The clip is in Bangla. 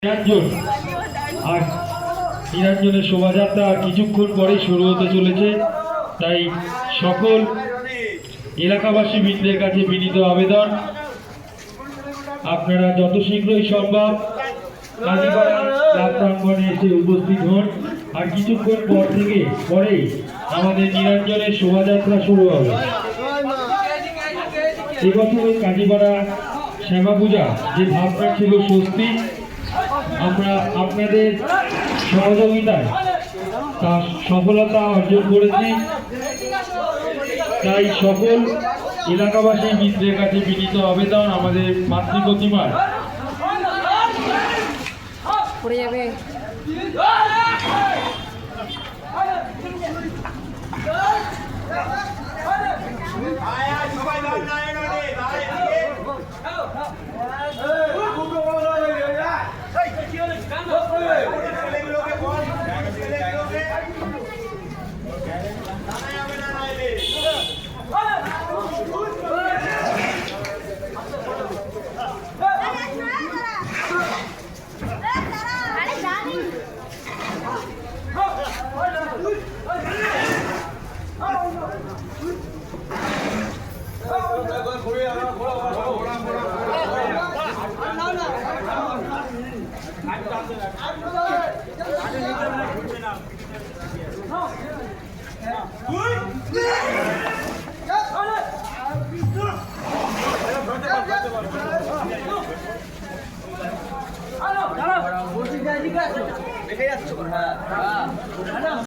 নিরঞ্জন আর নিরঞ্জনের শোভাযাত্রা কিছুক্ষণ পরে শুরু হতে চলেছে। তাই সকল এলাকাবাসী বৃন্দের কাছে বিনীত আবেদন, আপনারা যত শীঘ্রই সম্ভব কাজীপাড়া ক্লাব প্রাঙ্গণে এসে উপস্থিত হন। আর কিছুক্ষণ পরেই আমাদের নিরঞ্জনের শোভাযাত্রা শুরু হবে। এবছরের কাজীপাড়া শ্যামা পূজা যে ভাবনা ছিল স্বস্তি, আমরা আপনাদের সহযোগিতায় তার সফলতা অর্জন করেছি। তাই সকল এলাকাবাসী মিত্রের কাছে বিনীত আবেদন, আমাদের মাতৃ প্রতিমার পড়ে যাবে। দেখে যাচ্ছ? হ্যাঁ।